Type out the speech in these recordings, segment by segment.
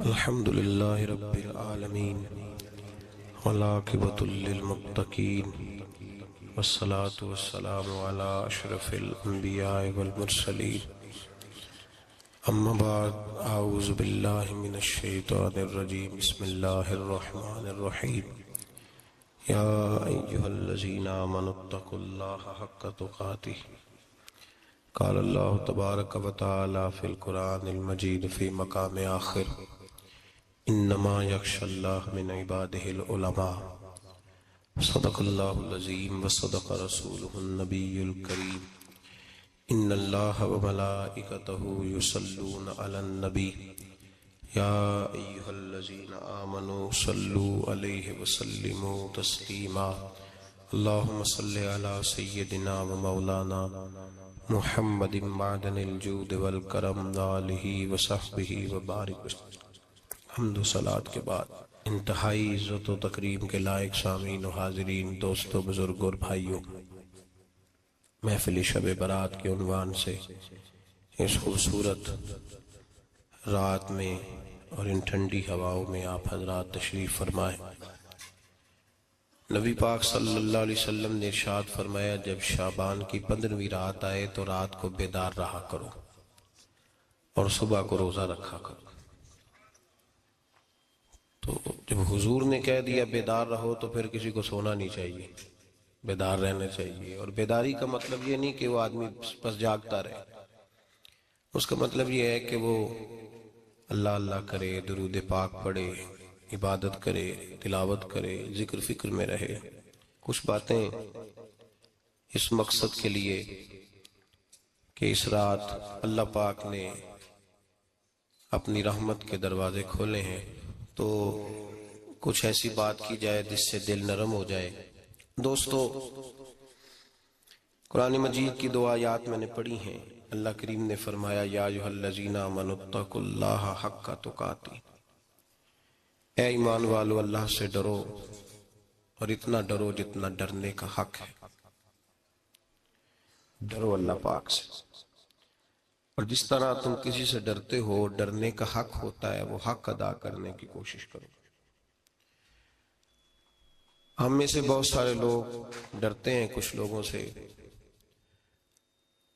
الحمد لله رب العالمين والعاقبة للمتقين والصلاة والسلام على أشرف الأنبياء والمرسلين أما بعد أعوذ بالله من الشيطان الرجيم بسم الله الرحمن الرحيم يا أيها الذين آمنوا اتقوا الله حق تقاته قال الله تبارك وتعالى في القرآن المجيد في مقام آخر انما يخشى الله من عباده العلماء صدق الله العظيم وصدق رسوله النبي الكريم ان الله وملائكته يصلون على النبي يا ايها الذين آمنوا صلوا عليه وسلموا تسليما اللهم صل على سيدنا ومولانا محمد معدن الجود والکرم وآلہ وصحبہ وبارک وسلم۔ حمد و صلات کے بعد انتہائی عزت و تکریم کے لائق سامعین و حاضرین، دوستو، بزرگ اور بھائیوں، محفل شب برات کے عنوان سے اس خوبصورت رات میں اور ان ٹھنڈی ہواؤں میں آپ حضرات تشریف فرمائیں۔ نبی پاک صلی اللہ علیہ وسلم نے ارشاد فرمایا، جب شعبان کی 15ویں رات آئے تو رات کو بیدار رہا کرو اور صبح کو روزہ رکھا کرو۔ تو جب حضور نے کہہ دیا بیدار رہو تو پھر کسی کو سونا نہیں چاہیے، بیدار رہنا چاہیے۔ اور بیداری کا مطلب یہ نہیں کہ وہ آدمی بس جاگتا رہے، اس کا مطلب یہ ہے کہ وہ اللہ اللہ کرے، درود پاک پڑھے، عبادت کرے، تلاوت کرے، ذکر فکر میں رہے۔ کچھ باتیں اس مقصد کے لیے کہ اس رات اللہ پاک نے اپنی رحمت کے دروازے کھولے ہیں، تو کچھ ایسی بات کی جائے جس سے دل نرم ہو جائے۔ دوستو، قرآن مجید کی 2 آیات میں نے پڑھی ہیں۔ اللہ کریم نے فرمایا، یا ایھا الذین آمنوا اتقوا اللہ حق تقاتہ، اے ایمان والو اللہ سے ڈرو اور اتنا ڈرو جتنا ڈرنے کا حق ہے۔ ڈرو اللہ پاک سے، اور جس طرح تم کسی سے ڈرتے ہو، ڈرنے کا حق ہوتا ہے، وہ حق ادا کرنے کی کوشش کرو۔ ہم میں سے بہت سارے لوگ ڈرتے ہیں کچھ لوگوں سے،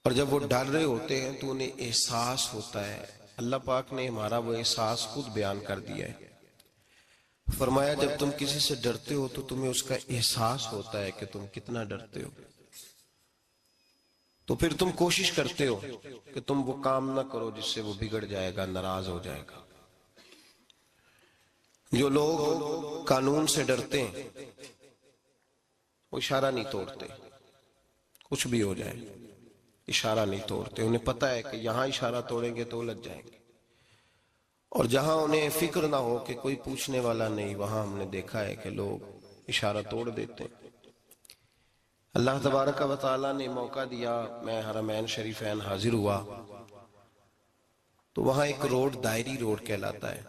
اور جب وہ ڈر رہے ہوتے ہیں تو انہیں احساس ہوتا ہے۔ اللہ پاک نے ہمارا وہ احساس خود بیان کر دیا ہے۔ فرمایا، جب تم کسی سے ڈرتے ہو تو تمہیں اس کا احساس ہوتا ہے کہ تم کتنا ڈرتے ہو، تو پھر تم کوشش کرتے ہو کہ تم وہ کام نہ کرو جس سے وہ بگڑ جائے گا، ناراض ہو جائے گا۔ جو لوگ قانون سے ڈرتے ہیں وہ اشارہ نہیں توڑتے، کچھ بھی ہو جائے اشارہ نہیں توڑتے۔ انہیں پتہ ہے کہ یہاں اشارہ توڑیں گے تو الجھ جائیں گے، اور جہاں انہیں فکر نہ ہو کہ کوئی پوچھنے والا نہیں، وہاں ہم نے دیکھا ہے کہ لوگ اشارہ توڑ دیتے ہیں۔ اللہ تبارک و تعالیٰ نے موقع دیا، میں حرمین شریفین حاضر ہوا تو وہاں ایک روڈ دائری روڈ کہلاتا ہے۔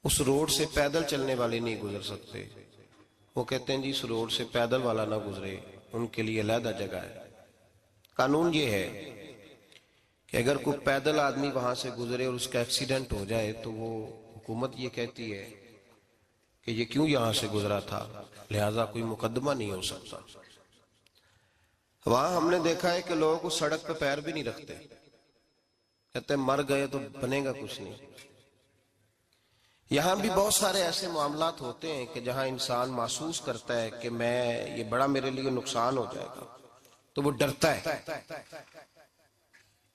اس روڈ سے پیدل چلنے والے نہیں گزر سکتے۔ وہ کہتے ہیں جی اس روڈ سے پیدل والا نہ گزرے، ان کے لیے علیحدہ جگہ ہے۔ قانون یہ ہے کہ اگر کوئی پیدل آدمی وہاں سے گزرے اور اس کا ایکسیڈنٹ ہو جائے تو وہ حکومت یہ کہتی ہے کہ یہ کیوں یہاں سے گزرا تھا، لہٰذا کوئی مقدمہ نہیں ہو سکتا۔ وہاں ہم نے دیکھا ہے کہ لوگوں کو سڑک پہ پیر بھی نہیں رکھتے، کہتے ہیں مر گئے تو بنے گا کچھ نہیں۔ یہاں بھی بہت سارے ایسے معاملات ہوتے ہیں کہ جہاں انسان محسوس کرتا ہے کہ یہ بڑا میرے لیے نقصان ہو جائے گا، تو وہ ڈرتا ہے۔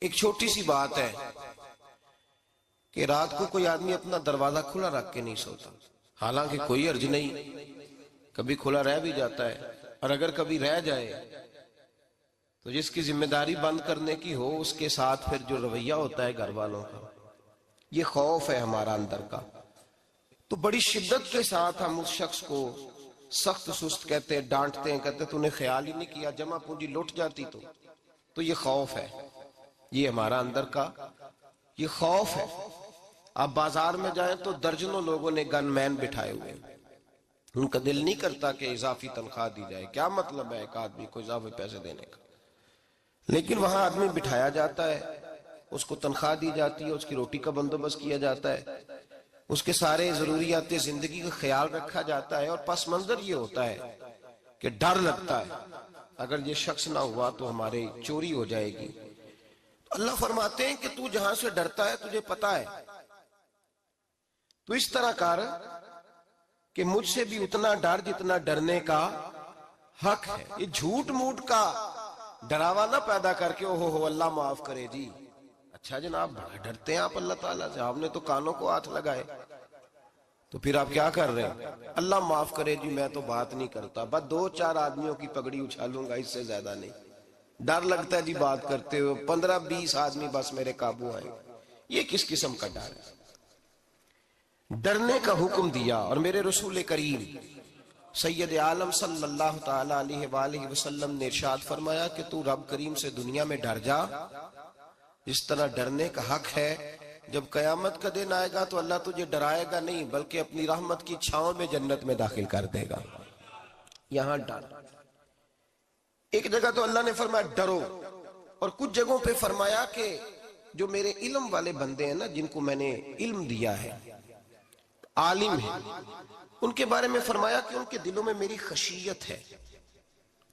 ایک چھوٹی سی بات ہے کہ رات کو کوئی آدمی اپنا دروازہ کھلا رکھ کے نہیں سوتا، حالانکہ کوئی حرج نہیں، کبھی کھلا رہ بھی جاتا ہے۔ اور اگر کبھی رہ جائے تو جس کی ذمہ داری بند کرنے کی ہو، اس کے ساتھ پھر جو رویہ ہوتا ہے گھر والوں کا، یہ خوف ہے ہمارا اندر کا، تو بڑی شدت کے ساتھ ہم اس شخص کو سخت سست کہتے ہیں، ڈانٹتے ہیں، کہتے ہیں تو نے خیال ہی نہیں کیا، جمع پونجی لٹ جاتی تو یہ خوف ہے، یہ ہمارا اندر کا یہ خوف ہے۔ آپ بازار میں جائیں تو درجنوں لوگوں نے گن مین بٹھائے ہوئے ہیں، ان کا دل نہیں کرتا کہ اضافی تنخواہ دی جائے، کیا مطلب ہے ایک آدمی کو اضافی پیسے دینے کا، لیکن وہاں آدمی بٹھایا جاتا ہے، اس کو تنخواہ دی جاتی ہے، اس کی روٹی کا بندوبست کیا جاتا ہے، اس کے سارے ضروریات زندگی کا خیال رکھا جاتا ہے، اور پس منظر یہ ہوتا ہے کہ ڈر لگتا ہے اگر یہ شخص نہ ہوا تو ہمارے چوری ہو جائے گی۔ اللہ فرماتے ہیں کہ تو جہاں سے ڈرتا ہے تجھے پتا ہے، تو اس طرح کر کہ مجھ سے بھی اتنا ڈر جتنا ڈرنے کا حق ہے۔ یہ جھوٹ موٹ کا ڈراوا نہ پیدا کر کے اوہ اللہ معاف کرے جی، اچھا جناب بڑا ڈرتے ہیں آپ اللہ تعالیٰ سے، آپ نے تو کانوں کو ہاتھ لگائے، تو پھر آپ کیا کر رہے ہیں؟ اللہ معاف کرے جی میں تو بات نہیں کرتا، بس 2-4 آدمیوں کی پگڑی اچھالوں گا، اس سے زیادہ نہیں، ڈر لگتا ہے جی بات کرتے ہوئے، 15-20 آدمی بس میرے قابو آئیں گے۔ یہ کس قسم کا ڈر ہے؟ ڈرنے کا حکم دیا، اور میرے رسول کریم سید عالم صلی اللہ تعالی علیہ وآلہ وسلم نے ارشاد فرمایا کہ تو رب کریم سے دنیا میں ڈر جا جس طرح ڈرنے کا حق ہے۔ جب قیامت کا دن آئے گا تو اللہ تجھے ڈرائے گا نہیں بلکہ اپنی رحمت کی چھاؤں میں جنت میں داخل کر دے گا۔ یہاں ڈر، ایک جگہ تو اللہ نے فرمایا ڈرو، اور کچھ جگہوں پہ فرمایا کہ جو میرے علم والے بندے ہیں نا، جن کو میں نے علم دیا ہے، عالم ہے، ان کے بارے میں فرمایا کہ ان کے دلوں میں میری خشیت ہے۔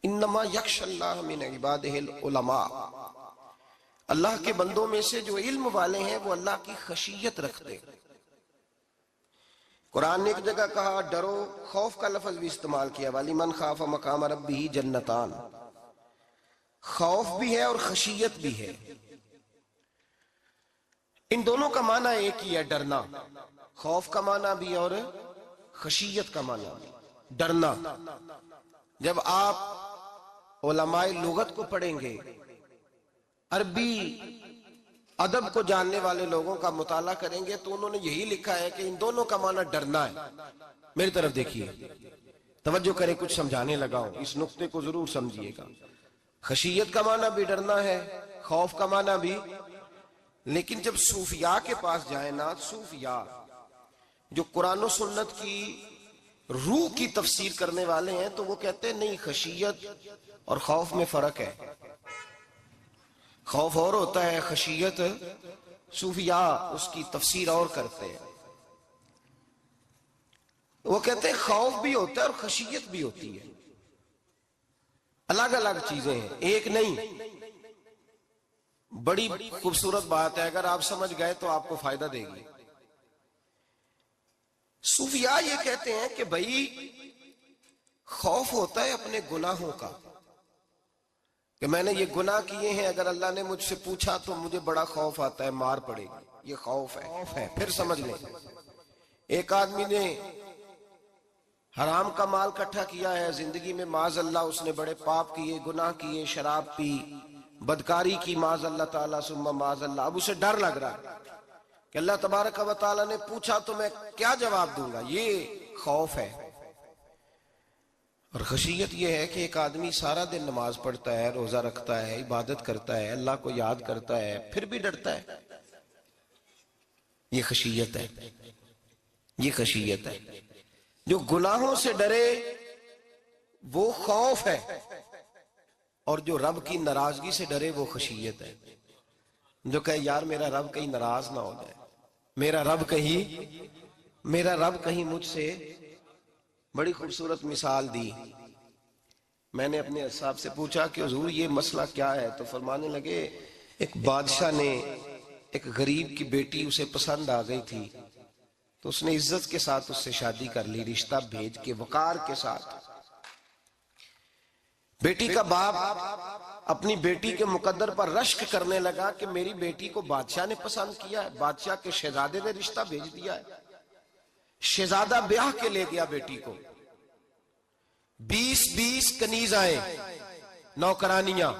انما یخشی اللہ من عبادہ العلماء، اللہ کے بندوں میں سے جو علم والے ہیں وہ اللہ کی خشیت رکھتے ہیں۔ قرآن نے ایک جگہ کہا ڈرو، خوف کا لفظ بھی استعمال کیا، وَلِمَنْ خَافَ مَقَامَ رَبِّهِ جَنَّتَانِ، خوف بھی ہے اور خشیت بھی ہے۔ ان دونوں کا معنی ایک ہی ہے، ڈرنا، خوف کا معنی بھی اور خشیت کا معنی بھی، ڈرنا۔ جب آپ علماء لغت کو پڑھیں گے، عربی ادب کو جاننے والے لوگوں کا مطالعہ کریں گے تو انہوں نے یہی لکھا ہے کہ ان دونوں کا معنی ڈرنا ہے۔ میری طرف دیکھیے، توجہ کریں، کچھ سمجھانے لگا ہوں، اس نقطے کو ضرور سمجھیے گا۔ خشیت کا معنی بھی ڈرنا ہے، خوف کا معنی بھی، لیکن جب صوفیاء کے پاس جائیں نا، صوفیاء جو قرآن و سنت کی روح کی تفسیر کرنے والے ہیں، تو وہ کہتے ہیں نہیں، خشیت اور خوف میں فرق ہے، خوف اور ہوتا ہے، خشیت صوفیاء اس کی تفسیر اور کرتے ہیں۔ وہ کہتے ہیں خوف بھی ہوتا ہے اور خشیت بھی ہوتی ہے، الگ الگ چیزیں ہیں، ایک نہیں۔ بڑی خوبصورت بات ہے، اگر آپ سمجھ گئے تو آپ کو فائدہ دے گی۔ صوفیاء یہ کہتے ہیں کہ بھائی خوف ہوتا ہے اپنے گناہوں کا، کہ میں نے یہ گناہ کیے ہیں، اگر اللہ نے مجھ سے پوچھا تو مجھے بڑا خوف آتا ہے، مار پڑے گی، یہ خوف ہے۔ پھر سمجھ لیں، ایک آدمی نے حرام کا مال کٹھا کیا ہے زندگی میں، معاذ اللہ اس نے بڑے پاپ کیے، گناہ کیے، شراب پی، بدکاری کی، معاذ اللہ تعالیٰ ثم معاذ اللہ، اب اسے ڈر لگ رہا ہے کہ اللہ تبارک و تعالیٰ نے پوچھا تو میں کیا جواب دوں گا، یہ خوف ہے۔ اور خشیت یہ ہے کہ ایک آدمی سارا دن نماز پڑھتا ہے، روزہ رکھتا ہے، عبادت کرتا ہے، اللہ کو یاد کرتا ہے، پھر بھی ڈرتا ہے، یہ خشیت ہے، یہ خشیت ہے۔ جو گناہوں سے ڈرے وہ خوف ہے، اور جو رب کی ناراضگی سے ڈرے وہ خشیت ہے۔ جو کہے یار میرا رب کہیں ناراض نہ ہو جائے، میرا رب کہیں مجھ سے، بڑی خوبصورت مثال دی۔ میں نے اپنے صاحب سے پوچھا کہ حضور یہ مسئلہ کیا ہے، تو فرمانے لگے ایک بادشاہ نے ایک غریب کی بیٹی اسے پسند آ گئی تھی، تو اس نے عزت کے ساتھ اس سے شادی کر لی، رشتہ بھیج کے وقار کے ساتھ۔ بیٹی کا باپ اپنی بیٹی کے مقدر پر رشک کرنے لگا کہ میری بیٹی کو بادشاہ نے پسند کیا ہے، بادشاہ کے شہزادے نے رشتہ بھیج دیا ہے۔ شہزادہ بیاہ کے لے گیا بیٹی کو، 20 کنیز آئے، نوکرانیاں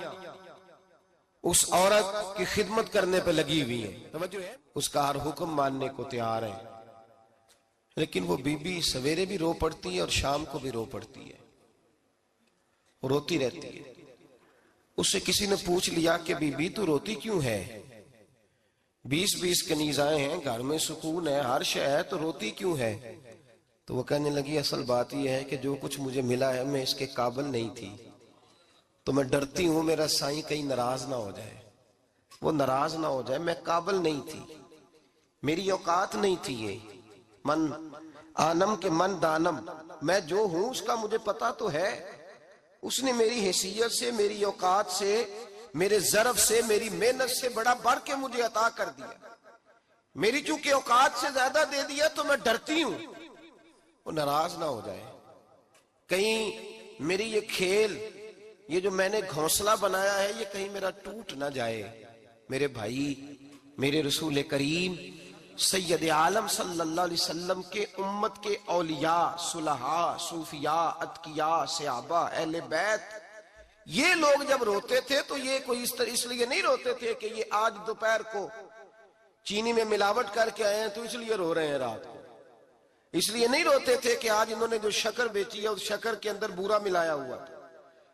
اس عورت کی خدمت کرنے پہ لگی ہوئی ہیں، اس کا ہر حکم ماننے کو تیار ہے، لیکن وہ بی بی سویرے بھی رو پڑتی ہے اور شام کو بھی رو پڑتی ہے، روتی رہتی ہے۔ اس سے کسی نے پوچھ لیا کہ بی بی تو روتی کیوں ہے، 20 کنیز آئے ہیں، گھر میں سکون ہے، ہر شے ہے، تو روتی کیوں ہے؟ تو وہ کہنے لگی اصل بات یہ ہے کہ جو کچھ مجھے ملا ہے میں اس کے قابل نہیں تھی، تو میں ڈرتی ہوں میرا سائیں کہیں ناراض نہ ہو جائے۔ وہ ناراض نہ ہو جائے، میں قابل نہیں تھی، میری اوقات نہیں تھی، یہ من آنم کے من دانم، میں جو ہوں اس کا مجھے پتا تو ہے، اس نے میری حیثیت سے، میری اوقات سے، میرے ظرف سے، میری محنت سے بڑا بڑھ کے مجھے عطا کر دیا، میری چونکہ اوقات سے زیادہ دے دیا تو میں ڈرتی ہوں وہ ناراض نہ ہو جائے، کہیں میری یہ کھیل، یہ جو میں نے گھونسلہ بنایا ہے، یہ کہیں میرا ٹوٹ نہ جائے۔ میرے بھائی، میرے رسول کریم سید عالم صلی اللہ علیہ وسلم کے امت کے اولیاء، صلحاء، صوفیاء، اتقیاء، صحابہ، اہل بیت، یہ لوگ جب روتے تھے تو یہ کوئی اس لیے نہیں روتے تھے کہ یہ آج دوپہر کو چینی میں ملاوٹ کر کے آئے ہیں تو اس لیے رو رہے ہیں رات کو، اس لیے نہیں روتے تھے کہ آج انہوں نے جو شکر بیچی ہے اس شکر کے اندر بورا ملایا ہوا تھا،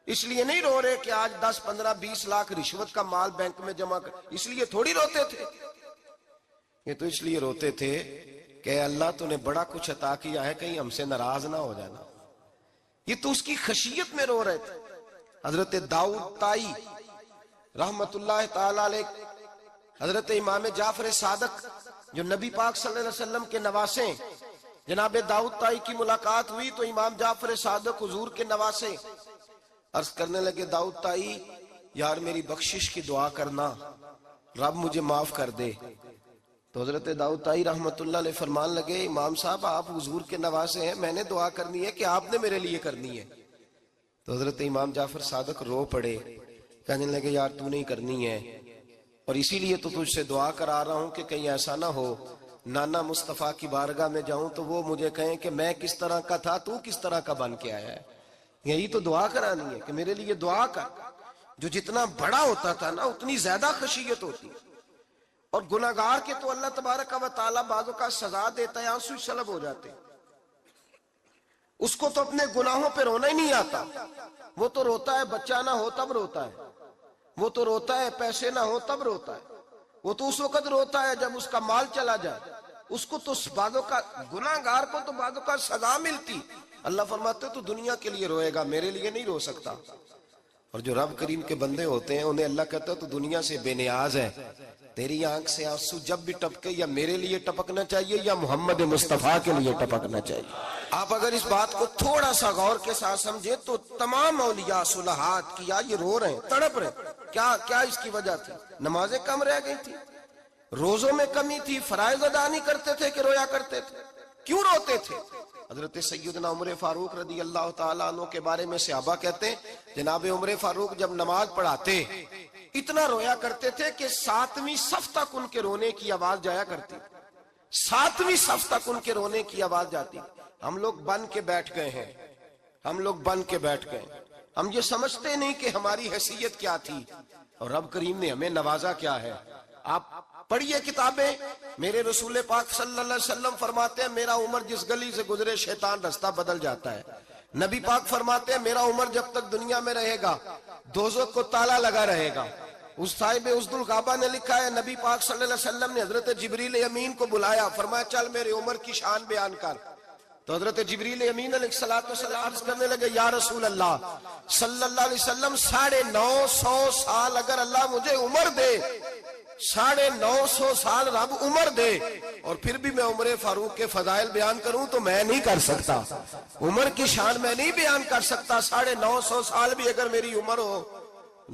اس لیے نہیں رو رہے کہ آج 10 15 20 لاکھ رشوت کا مال بینک میں جمع کر، اس لیے تھوڑی روتے تھے، یہ تو اس لیے روتے تھے کہ اللہ تو نے بڑا کچھ عطا کیا ہے، کہیں ہم سے ناراض نہ ہو جانا، یہ تو اس کی خشیت میں رو رہے تھے۔ حضرت داؤد طائی رحمت اللہ تعالی علیہ، حضرت امام جعفر صادق جو نبی پاک صلی اللہ علیہ وسلم کے نواسے، جناب داؤد طائی کی ملاقات ہوئی تو امام جعفر صادق حضور کے نواسے عرض کرنے لگے، داؤد طائی یار میری بخشش کی دعا کرنا، رب مجھے معاف کر دے۔ تو حضرت داؤد طائی رحمت اللہ علیہ فرمان لگے، امام صاحب آپ حضور کے نواسے ہیں، میں نے دعا کرنی ہے کہ آپ نے میرے لیے کرنی ہے؟ تو حضرت امام جعفر صادق رو پڑے، کہنے لگے یار تو نہیں کرنی ہے، اور اسی لیے تو تجھ سے دعا کرا رہا ہوں کہ کہیں ایسا نہ ہو نانا مصطفیٰ کی بارگاہ میں جاؤں تو وہ مجھے کہیں کہ میں کس طرح کا تھا تو کس طرح کا بن کے آیا ہے، یہی تو دعا کرانی ہے کہ میرے لیے دعا کر۔ جو جتنا بڑا ہوتا تھا نا اتنی زیادہ خشیت ہوتی، اور گناہگار کے تو اللہ تبارک و تعالیٰ بعضوں کا سزا دیتا ہے، آنسو سلب ہو جاتے، اس کو تو اپنے گناہوں پہ رونا ہی نہیں آتا، وہ تو روتا ہے بچہ نہ ہو تب روتا ہے، وہ تو روتا ہے پیسے نہ ہو تب روتا ہے، وہ تو اس وقت روتا ہے جب اس کا مال چلا جائے، اس کو تو بعضوں کا گناہگار کو تو بعضوں کا سزا ملتی، اللہ فرماتے تو دنیا کے لیے روئے گا، میرے لیے نہیں رو سکتا۔ اور جو رب کریم کے بندے ہوتے ہیں انہیں اللہ کہتا ہے تو دنیا سے بے نیاز ہے، تیری آنکھ سے آنسو جب بھی ٹپکے یا میرے لیے ٹپکنا چاہیے یا محمد مصطفیٰ کے لیے ٹپکنا چاہیے۔ آپ اگر اس بات کو تھوڑا سا غور کے ساتھ سمجھے تو تمام اولیاء صلحات کیا یہ رو رہے ہیں، تڑپ رہے ہیں، کیا اس کی وجہ تھی؟ نمازیں کم رہ گئی تھی، روزوں میں کمی تھی، فرائض ادا نہیں کرتے تھے کہ رویا کرتے تھے؟ کیوں روتے تھے؟ حضرت سیدنا عمر فاروق رضی اللہ تعالیٰ عنہ کے بارے میں صحابہ کہتے ہیں جناب عمر فاروق جب نماز پڑھاتے اتنا رویا کرتے تھے کہ 7ویں صف تک ان کے رونے کی آواز جایا کرتی، 7ویں صف تک ان کے رونے کی آواز جاتی۔ ہم لوگ بن کے بیٹھ گئے ہیں، ہم لوگ بن کے بیٹھ گئے، ہم یہ سمجھتے نہیں کہ ہماری حیثیت کیا تھی اور رب کریم نے ہمیں نوازا کیا ہے۔ آپ پڑھیے کتابیں، میرے رسول پاک صلی اللہ علیہ وسلم فرماتے ہیں میرا عمر جس گلی سے گزرے شیطان رستہ بدل جاتا ہے۔ نبی پاک فرماتے ہیں میرا عمر جب تک دنیا میں رہے گا دوزخ کو تالا لگا رہے گا۔ اس صاحب عزد الغابہ نے لکھا ہے نبی پاک صلی اللہ علیہ وسلم نے حضرت جبریل امین کو بلایا، فرمایا چل میرے عمر کی شان بیان کر۔ تو حضرت جبریل امین علیہ السلام عرض کرنے لگے یا رسول اللہ صلی اللہ علیہ وسلم 950 سال اگر اللہ مجھے عمر دے، 950 سال رب عمر دے اور پھر بھی میں عمر فاروق کے فضائل بیان کروں تو میں نہیں کر سکتا، عمر کی شان میں نہیں بیان کر سکتا، 950 سال بھی اگر میری عمر ہو۔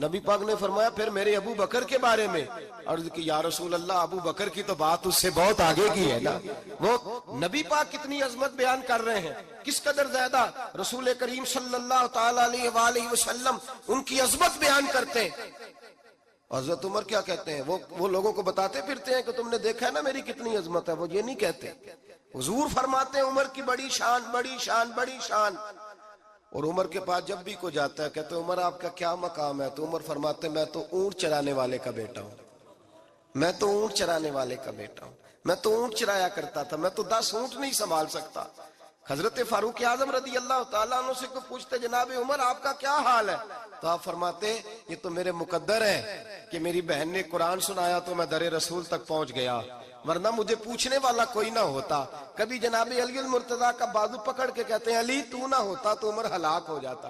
نبی پاک نے فرمایا پھر میرے ابو بکر کے بارے میں، عرض کی یا رسول اللہ ابو بکر کی تو بات اس سے بہت آگے کی ہے نا، وہ نبی پاک کتنی عظمت بیان کر رہے ہیں، کس قدر زیادہ رسول کریم صلی اللہ تعالی علیہ وآلہ وسلم ان کی عظمت بیان کرتے ہیں۔ حضرت عمر کیا کہتے ہیں، وہ لوگوں کو بتاتے پھرتے ہیں کہ تم نے دیکھا ہے نا میری کتنی عظمت ہے، وہ یہ نہیں کہتے، حضور فرماتے ہیں عمر کی بڑی شان بڑی شان بڑی شان۔ اور عمر کے پاس جب بھی کوئی جاتا ہے کہتے ہیں عمر آپ کا کیا مقام ہے، تو عمر فرماتے ہیں میں تو اونٹ چرانے والے کا بیٹا ہوں، میں تو اونٹ چرانے والے کا بیٹا ہوں، میں تو اونٹ چرایا کرتا تھا، میں تو 10 اونٹ نہیں سنبھال سکتا۔ حضرت فاروق اعظم رضی اللہ تعالیٰ عنہ سے کو پوچھتے جناب عمر آپ کا کیا حال ہے، تو آپ فرماتے یہ تو میرے مقدر ہے کہ میری بہن نے قرآن سنایا تو میں در رسول تک پہنچ گیا، ورنہ مجھے پوچھنے والا کوئی نہ ہوتا۔ کبھی جناب علی المرتضیٰ کا بازو پکڑ کے کہتے ہیں علی تو نہ ہوتا تو عمر ہلاک ہو جاتا،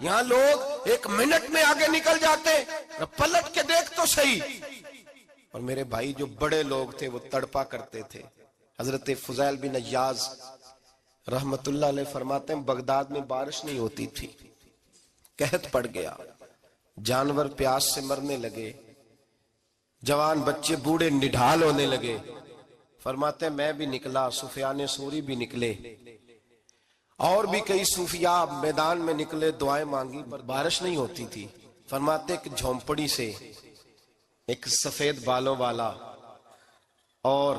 یہاں لوگ 1 منٹ میں آگے نکل جاتے، پلٹ کے دیکھ تو صحیح۔ اور میرے بھائی جو بڑے لوگ تھے وہ تڑپا کرتے تھے۔ حضرت فضیل بن عیاض رحمت اللہ علیہ فرماتے ہیں بغداد میں بارش نہیں ہوتی تھی، قحط پڑ گیا، جانور پیاس سے مرنے لگے، جوان بچے بوڑھے نڈھال ہونے لگے۔ فرماتے ہیں میں بھی نکلا، سفیان ثوری بھی نکلے، اور بھی کئی صوفیاء میدان میں نکلے، دعائیں مانگی پر بارش نہیں ہوتی تھی۔ فرماتے ایک جھونپڑی سے ایک سفید بالوں والا اور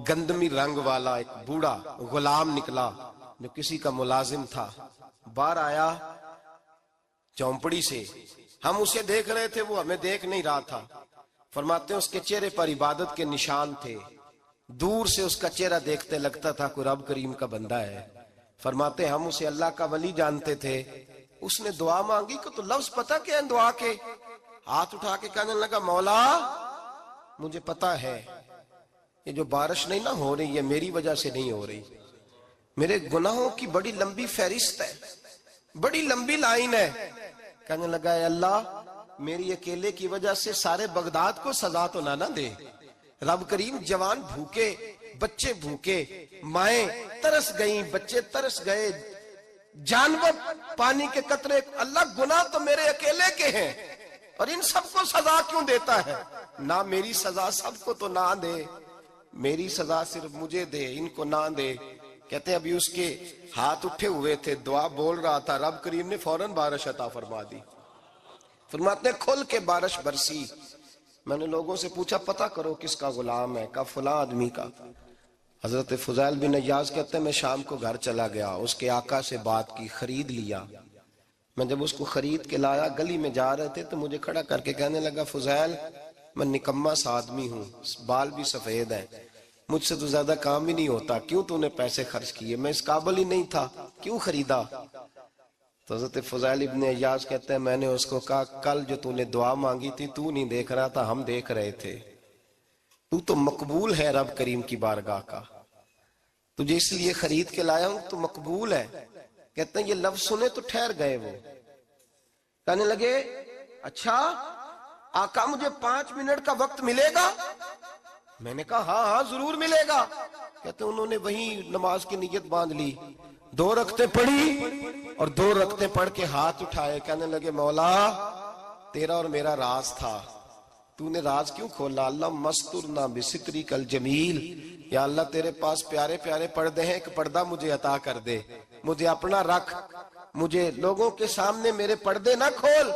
گندمی رنگ والا ایک بوڑھا غلام نکلا جو کسی کا ملازم تھا، باہر آیا جھونپڑی سے، ہم اسے دیکھ رہے تھے، وہ ہمیں دیکھ نہیں رہا تھا۔ فرماتے ہیں اس کے چہرے پر عبادت کے نشان تھے، دور سے اس کا چہرہ دیکھتے لگتا تھا کوئی رب کریم کا بندہ ہے۔ فرماتے ہیں ہم اسے اللہ کا ولی جانتے تھے۔ اس نے دعا مانگی کہ تو لفظ پتا کیا ہے دعا کے، ہاتھ اٹھا کے کہنے لگا مولا مجھے پتا ہے یہ جو بارش نہیں نہ ہو رہی ہے میری وجہ سے نہیں ہو رہی، میرے گناہوں کی بڑی لمبی فہرست ہے، بڑی لمبی لائن ہے۔ کہنے لگا اے اللہ میری اکیلے کی وجہ سے سارے بغداد کو سزا تو نہ دے، رب کریم جوان بھوکے، بچے بھوکے، مائیں ترس گئیں، بچے ترس گئے، جانور پانی کے قطرے، اللہ گناہ تو میرے اکیلے کے ہیں اور ان سب کو سزا کیوں دیتا ہے؟ نہ میری سزا سب کو تو نہ دے، میری سزا صرف مجھے دے، ان کو نہ دے۔ کہتے ہیں ابھی اس کے ہاتھ اٹھے ہوئے تھے، دعا بول رہا تھا، رب کریم نے فوراً بارش عطا فرما دی۔ فرماتے ہیں کھل کے بارش برسی۔ میں نے لوگوں سے پوچھا پتہ کرو کس کا غلام ہے، کہا فلاں آدمی کا۔ حضرت فضیل بن عیاض کہتے ہیں میں شام کو گھر چلا گیا، اس کے آقا سے بات کی، خرید لیا۔ میں جب اس کو خرید کے لایا، گلی میں جا رہے تھے تو مجھے کھڑا کر کے کہنے لگا فضیل میں نکما سا آدمی ہوں، بال بھی سفید ہیں، مجھ سے تو زیادہ کام ہی نہیں ہوتا، کیوں تو نے پیسے خرچ کیے؟ میں اس قابل ہی نہیں تھا، کیوں خریدا؟ تو حضرت فضیل ابن عیاض کہتے ہیں میں نے اس کو کہا کل جو تو نے دعا مانگی تھی تو نہیں دیکھ رہا تھا، ہم دیکھ رہے تھے، تو مقبول ہے رب کریم کی بارگاہ کا، تجھے اس لیے خرید کے لایا ہوں تو مقبول ہے۔ کہتے ہیں یہ لفظ سنے تو ٹھہر گئے، وہ کہنے لگے اچھا آقا مجھے 5 منٹ کا وقت ملے گا؟ میں نے کہا ہاں ہاں ضرور ملے گا۔ کہتے ہیں انہوں نے وہیں نماز کی نیت باندھ لی، 2 رکعتیں پڑھی اور 2 رکعتیں پڑھ کے ہاتھ اٹھائے، کہنے لگے مولا تیرا اور میرا راز تھا، تو نے راز کیوں کھولا؟ اللہ مسترنا بستری کل جمیل، یا اللہ تیرے پاس پیارے پیارے پردے ہیں، ایک پردہ مجھے عطا کر دے، مجھے اپنا رکھ، مجھے لوگوں کے سامنے میرے پردے نہ کھول۔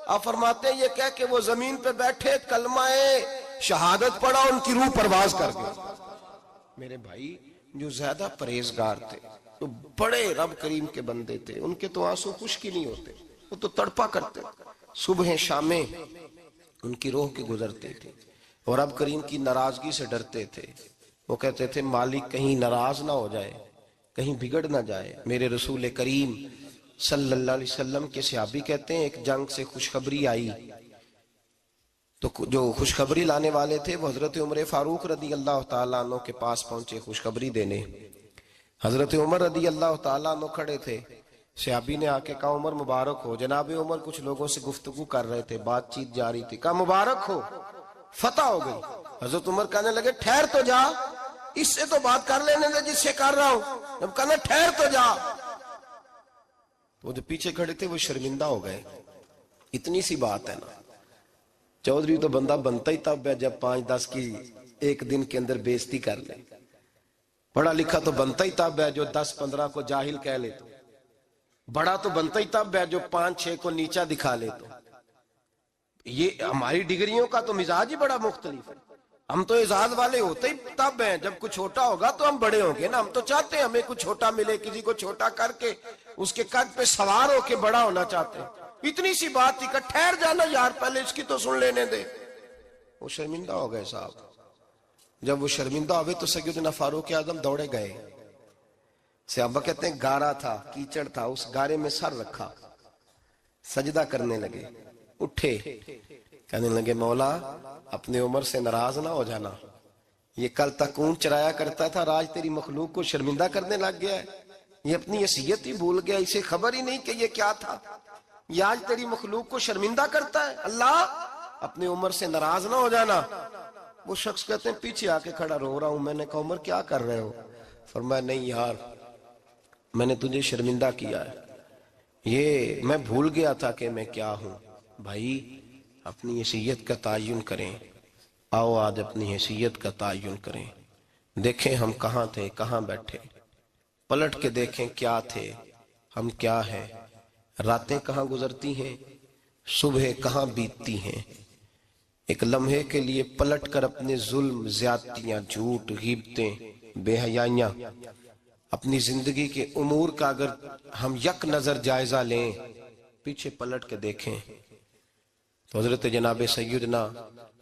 آپ فرماتے ہیں یہ کہہ کہ وہ زمین پہ بیٹھے کلمہ شہادت پڑھا، ان کی روح پرواز کر گئی۔ میرے بھائی جو زیادہ پرہیزگار تھے، جو بڑے رب کریم کے بندے تھے، ان کے تو آنسو خشک ہی نہیں ہوتے، وہ تو تڑپا کرتے، صبح شامیں ان کی روح کے گزرتے تھے اور رب کریم کی ناراضگی سے ڈرتے تھے۔ وہ کہتے تھے مالک کہیں ناراض نہ ہو جائے، کہیں بگڑ نہ جائے۔ میرے رسول کریم صلی اللہ علیہ وسلم کے صحابی کہتے ہیں ایک جنگ سے خوشخبری آئی تو جو خوشخبری لانے والے تھے وہ حضرت عمر فاروق رضی اللہ تعالیٰ عنہ کے پاس پہنچے خوشخبری دینے۔ حضرت عمر رضی اللہ تعالیٰ عنہ کھڑے تھے، صحابی نے آ کے کہا عمر مبارک ہو۔ جناب عمر کچھ لوگوں سے گفتگو کر رہے تھے، بات چیت جاری تھی، کہا مبارک ہو فتح ہو گئی۔ حضرت عمر کہنے لگے ٹھہر تو جا، اس سے تو بات کر لینے دے جس سے کر رہا ہوں۔ جب کہنا ٹھہر تو جا، وہ جو پیچھے کھڑے تھے وہ شرمندہ ہو گئے۔ اتنی سی بات ہے نا، چودھری تو بندہ بنتا ہی تب ہے جب 5-10 کی ایک دن کے اندر بےزتی کر لے، پڑھا لکھا تو بنتا ہی تب ہے جو 10-15 کو جاہل کہہ لے، تو بڑا تو بنتا ہی تب ہے جو 5-6 کو نیچا دکھا لے۔ تو یہ ہماری ڈگریوں کا تو مزاج ہی بڑا مختلف ہے، ہم تو اعزاز والے ہوتے ہی تب ہیں جب کچھ چھوٹا ہوگا تو ہم بڑے ہوں گے نا۔ ہم تو چاہتے ہیں ہمیں کچھ چھوٹا ملے، کسی کو چھوٹا کر کے اس کے قد پہ سوار ہو کے بڑا ہونا چاہتے ہیں۔ اتنی سی بات تھی کہ ٹھہر جانا یار پہلے اس کی تو سن لینے دے۔ وہ شرمندہ ہو گئے صاحب۔ جب وہ شرمندہ ہوئے تو سیدنا فاروق اعظم دوڑے گئے۔ صحابہ کہتے ہیں گارا تھا، کیچڑ تھا، اس گارے میں سر رکھا، سجدہ کرنے لگے، اٹھے، کہنے لگے مولا اپنے عمر سے ناراض نہ ہو جانا، یہ کل تک اونٹ چرایا کرتا تھا، آج تیری مخلوق کو شرمندہ کرنے لگ گیا ہے، یہ اپنی حیثیت ہی بھول گیا، اسے خبر ہی نہیں کہ یہ کیا تھا۔ یہ آج تیری مخلوق کو شرمندہ کرتا ہے؟ اللہ اپنی عمر سے ناراض نہ ہو جانا۔ وہ شخص کہتے ہیں پیچھے آ کے کھڑا رو رہا ہوں۔ میں نے کہا عمر کیا کر رہے ہو؟ فرمایا نہیں یار، میں نے تجھے شرمندہ کیا ہے، یہ میں بھول گیا تھا کہ میں کیا ہوں۔ بھائی اپنی حیثیت کا تعین کریں، آؤ آج اپنی حیثیت کا تعین کریں، دیکھیں ہم کہاں تھے، کہاں بیٹھے، پلٹ کے دیکھیں کیا تھے، ہم کیا ہیں، راتیں کہاں گزرتی ہیں، صبح کہاں بیتتی ہیں۔ ایک لمحے کے لیے پلٹ کر اپنے ظلم، زیادتیاں، جھوٹ، غیبتیں، بے حیائیاں، اپنی زندگی کے امور کا اگر ہم یک نظر جائزہ لیں، پیچھے پلٹ کے دیکھیں تو حضرت جناب سیدنا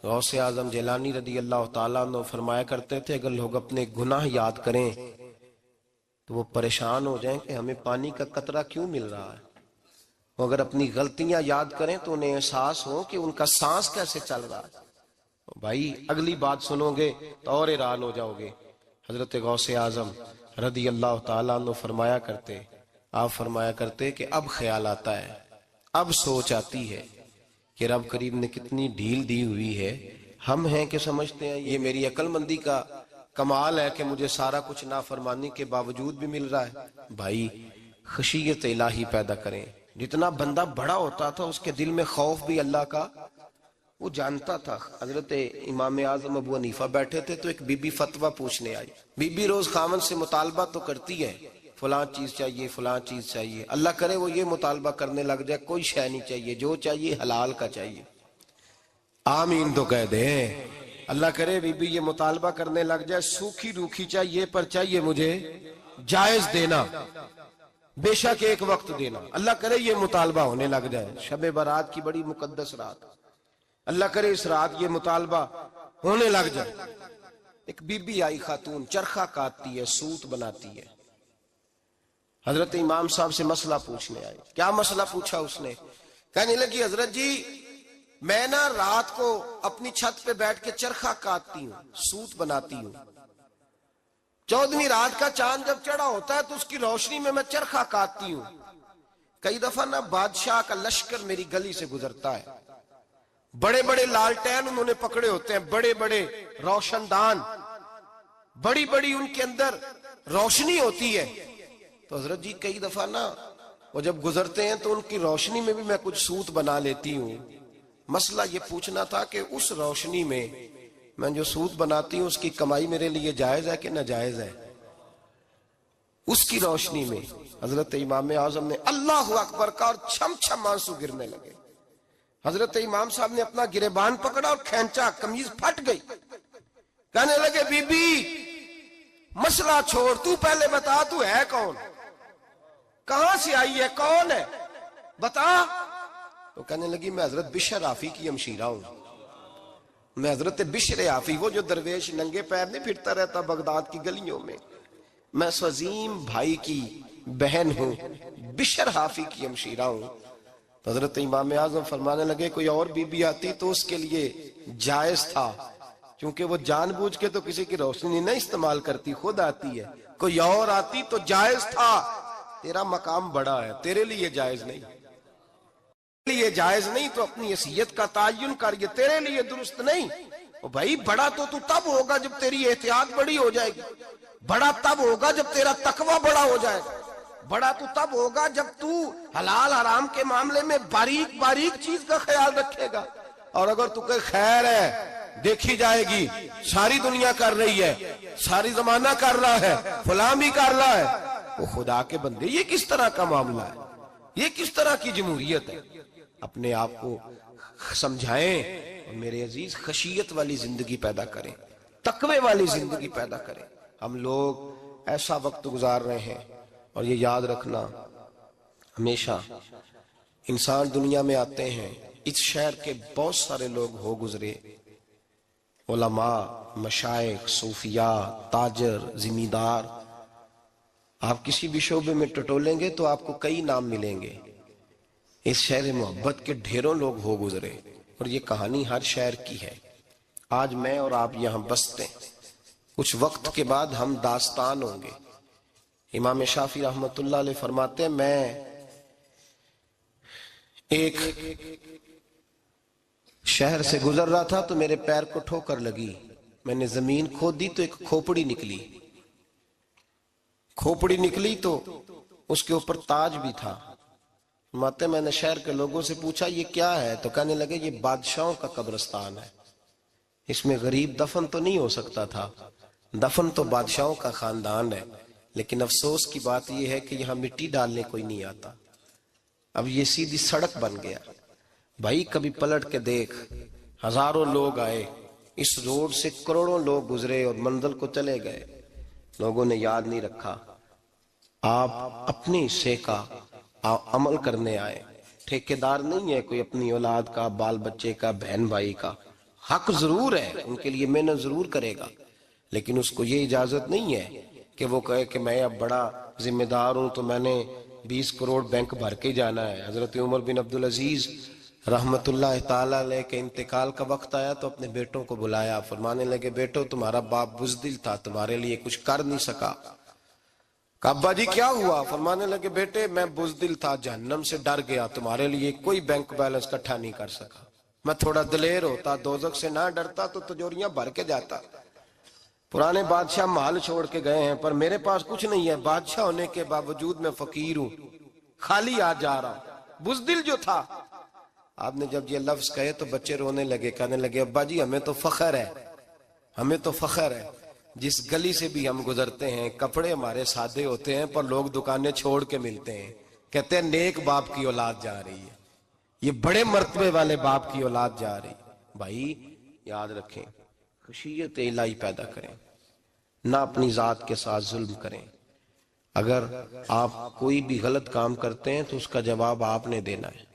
غوث اعظم جیلانی رضی اللہ تعالیٰ عنہ فرمایا کرتے تھے اگر لوگ اپنے گناہ یاد کریں تو وہ پریشان ہو جائیں کہ ہمیں پانی کا قطرہ کیوں مل رہا ہے، وہ اگر اپنی غلطیاں یاد کریں تو انہیں احساس ہو کہ ان کا سانس کیسے چل رہا ہے۔ بھائی اگلی بات سنو گے تو اور حیران ہو جاؤ گے۔ حضرت غوث اعظم رضی اللہ تعالیٰ عنہ فرمایا کرتے، آپ فرمایا کرتے کہ اب خیال آتا ہے، اب سوچ آتی ہے کہ رب کریم نے کتنی ڈھیل دی ہوئی ہے۔ ہم ہیں کہ سمجھتے ہیں یہ میری عقل مندی کا کمال ہے کہ مجھے سارا کچھ نافرمانی کے باوجود بھی مل رہا ہے۔ بھائی خشیت الہی پیدا کریں۔ جتنا بندہ بڑا ہوتا تھا اس کے دل میں خوف بھی اللہ کا وہ جانتا تھا۔ حضرت امام اعظم ابو حنیفہ بیٹھے تھے تو ایک بی بی فتویٰ پوچھنے آئی۔ بی بی روز خاوند سے مطالبہ تو کرتی ہے، فلاں چیز چاہیے، فلاں چیز چاہیے، اللہ کرے وہ یہ مطالبہ کرنے لگ جائے کوئی شے نہیں چاہیے، جو چاہیے حلال کا چاہیے۔ آمین تو کہہ دیں۔ اللہ کرے بی بی یہ مطالبہ کرنے لگ جائے سوکھی روکھی چاہیے پر چاہیے مجھے جائز دینا، بے شک ایک وقت دینا۔ اللہ کرے یہ مطالبہ ہونے لگ جائے، شب برات کی بڑی مقدس رات، اللہ کرے اس رات یہ مطالبہ ہونے لگ جائے۔ ایک بی بی آئی خاتون، چرخہ کاٹتی ہے، سوت بناتی ہے، حضرت امام صاحب سے مسئلہ پوچھنے آئی۔ کیا مسئلہ پوچھا اس نے؟ کہنے لگی حضرت جی میں نا رات کو اپنی چھت پہ بیٹھ کے چرخہ کاٹتی ہوں، سوت بناتی ہوں، 14ویں رات کا چاند جب چڑھا ہوتا ہے تو اس کی روشنی میں میں چرخہ کاٹتی ہوں۔ کئی دفعہ نا بادشاہ کا لشکر میری گلی سے گزرتا ہے، بڑے بڑے لالٹین انہوں نے پکڑے ہوتے ہیں، بڑے بڑے روشن دان، بڑی بڑی ان کے اندر روشنی ہوتی ہے۔ تو حضرت جی کئی دفعہ نا وہ جب گزرتے ہیں تو ان کی روشنی میں بھی میں کچھ سوت بنا لیتی ہوں۔ مسئلہ یہ پوچھنا تھا کہ اس روشنی میں جو سوت بناتی ہوں اس کی کمائی میرے لیے جائز ہے کہ ناجائز ہے؟ اس کی روشنی میں حضرت امام اعظم نے اللہ اکبر کا اور چھم چھم آنسو گرنے لگے۔ حضرت امام صاحب نے اپنا گریبان پکڑا اور کھینچا، قمیض پھٹ گئی۔ کہنے لگے بی بی مسئلہ چھوڑ، تو پہلے بتا تو ہے کون، کہاں سے آئی ہے، کون ہے، بتا۔ تو کہنے لگی میں حضرت بشر آفی کی ہمشیرہ ہوں، میں حضرت بشر آفی، وہ جو درویش ننگے پیر نہیں پھرتا رہتا بغداد کی گلیوں میں، میں اس عظیم بھائی کی بہن ہوں، بشر آفی کی ہمشیرہ ہوں۔ تو حضرت امام اعظم فرمانے لگے کوئی اور بی بی آتی تو اس کے لیے جائز تھا، کیونکہ وہ جان بوجھ کے تو کسی کی روشنی نہیں استعمال کرتی، خود آتی ہے، کوئی اور آتی تو جائز تھا۔ تیرا مقام بڑا ہے، تیرے لیے جائز نہیں، تیرے لیے جائز نہیں، تو اپنی حیثیت کا تعین کر، یہ تیرے لیے درست نہیں۔ بھائی بڑا تو تب ہوگا جب تیری احتیاط بڑی ہو جائے گی، بڑا تب ہوگا جب تیرا تقوی بڑا ہو جائے گا، بڑا تو تب ہوگا جب تو حلال حرام کے معاملے میں باریک باریک چیز کا خیال رکھے گا۔ اور اگر تو کہ خیر ہے دیکھی جائے گی، ساری دنیا کر رہی ہے، ساری زمانہ کر رہا ہے، فلاں بھی کر رہا ہے، وہ خدا کے بندے یہ کس طرح کا معاملہ ہے، یہ کس طرح کی جمہوریت ہے؟ اپنے آپ کو سمجھائیں اور میرے عزیز خشیت والی زندگی پیدا کریں، تقوی والی زندگی پیدا کریں۔ ہم لوگ ایسا وقت گزار رہے ہیں، اور یہ یاد رکھنا ہمیشہ انسان دنیا میں آتے ہیں، اس شہر کے بہت سارے لوگ ہو گزرے، علماء، مشائخ، صوفیاء، تاجر، زمیندار، آپ کسی بھی شعبے میں ٹٹولیں گے تو آپ کو کئی نام ملیں گے۔ اس شہر محبت کے ڈھیروں لوگ ہو گزرے، اور یہ کہانی ہر شہر کی ہے۔ آج میں اور آپ یہاں بستے ہیں، کچھ وقت کے بعد ہم داستان ہوں گے۔ امام شافعی رحمت اللہ علیہ فرماتے ہیں میں ایک شہر سے گزر رہا تھا تو میرے پیر کو ٹھوکر لگی، میں نے زمین کھودی تو ایک کھوپڑی نکلی، کھوپڑی نکلی تو اس کے اوپر تاج بھی تھا۔ ماتے میں نے شہر کے لوگوں سے پوچھا یہ کیا ہے؟ تو کہنے لگے یہ بادشاہوں کا قبرستان ہے، اس میں غریب دفن تو نہیں ہو سکتا تھا، دفن تو بادشاہوں کا خاندان ہے، لیکن افسوس کی بات یہ ہے کہ یہاں مٹی ڈالنے کوئی نہیں آتا، اب یہ سیدھی سڑک بن گیا۔ بھائی کبھی پلٹ کے دیکھ، ہزاروں لوگ آئے اس روڈ سے، کروڑوں لوگ گزرے اور منزل کو چلے گئے، لوگوں نے یاد نہیں رکھا۔ آپ اپنے حصے کا عمل کرنے آئے، ٹھیکیدار نہیں ہے کوئی اپنی اولاد کا، بال بچے کا، بہن بھائی کا۔ حق ضرور ہے، ان کے لیے محنت ضرور کرے گا، لیکن اس کو یہ اجازت نہیں ہے کہ وہ کہے کہ میں اب بڑا ذمہ دار ہوں تو میں نے 20 کروڑ بینک بھر کے جانا ہے۔ حضرت عمر بن عبدالعزیز رحمت اللہ تعالیٰ علیہ کے انتقال کا وقت آیا تو اپنے بیٹوں کو بلایا، فرمانے لگے بیٹو تمہارا باپ بزدل تھا، تمہارے لیے کچھ کر نہیں سکا۔ کہا ابا جی کیا ہوا؟ فرمانے لگے بیٹے میں بزدل تھا، جہنم سے ڈر گیا، تمہارے لیے کوئی بینک بیلنس اکٹھا نہیں کر سکا، میں تھوڑا دلیر ہوتا، دوزخ سے نہ ڈرتا تو تجوریاں بھر کے جاتا۔ پرانے بادشاہ محل چھوڑ کے گئے ہیں، پر میرے پاس کچھ نہیں ہے، بادشاہ ہونے کے باوجود میں فقیر ہوں، خالی آ جا رہا ہوں۔ بزدل جو تھا، آپ نے جب یہ لفظ کہے تو بچے رونے لگے، کہنے لگے ابا جی ہمیں تو فخر ہے، ہمیں تو فخر ہے، جس گلی سے بھی ہم گزرتے ہیں کپڑے ہمارے سادے ہوتے ہیں پر لوگ دکانیں چھوڑ کے ملتے ہیں، کہتے ہیں نیک باپ کی اولاد جا رہی ہے، یہ بڑے مرتبے والے باپ کی اولاد جا رہی۔ بھائی یاد رکھیں، خشیت الہی پیدا کریں، نہ اپنی ذات کے ساتھ ظلم کریں۔ اگر آپ کوئی بھی غلط کام کرتے ہیں تو اس کا جواب آپ نے دینا ہے۔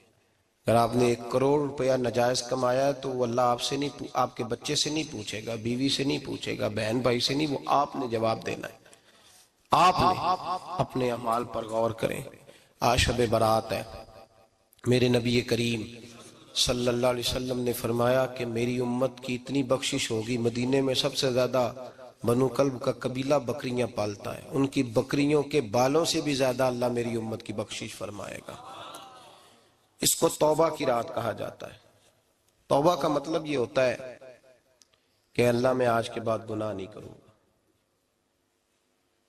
اگر آپ نے 1 کروڑ روپیہ ناجائز کمایا ہے تو وہ اللہ آپ سے نہیں، آپ کے بچے سے نہیں پوچھے گا، بیوی سے نہیں پوچھے گا، بہن بھائی سے نہیں، وہ آپ نے جواب دینا ہے۔ آپ نے اپنے اعمال پر غور کریں۔ آج شب برات ہے، میرے نبی کریم صلی اللہ علیہ وسلم نے فرمایا کہ میری امت کی اتنی بخشش ہوگی، مدینے میں سب سے زیادہ بنو کلب کا قبیلہ بکریاں پالتا ہے، ان کی بکریوں کے بالوں سے بھی زیادہ اللہ میری امت کی بخشش فرمائے گا۔ اس کو توبہ کی رات کہا جاتا ہے۔ توبہ کا مطلب یہ ہوتا ہے کہ اللہ میں آج کے بعد گناہ نہیں کروں گا۔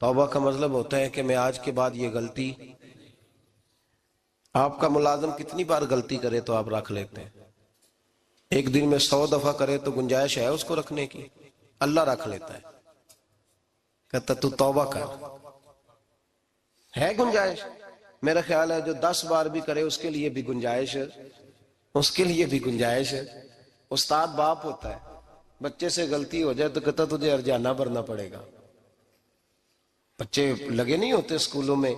توبہ کا مطلب ہوتا ہے کہ میں آج کے بعد یہ غلطی، آپ کا ملازم کتنی بار غلطی کرے تو آپ رکھ لیتے ہیں؟ ایک دن میں 100 دفعہ کرے تو گنجائش ہے اس کو رکھنے کی؟ اللہ رکھ لیتا ہے، کہتا تو توبہ کر، ہے گنجائش؟ میرا خیال ہے جو 10 بار بھی کرے اس کے لیے بھی گنجائش، اس کے لیے بھی گنجائش ہے۔ استاد باپ ہوتا ہے، بچے سے غلطی ہو جائے تو کہتا تجھے ارجانہ بھرنا پڑے گا۔ بچے لگے نہیں ہوتے اسکولوں میں،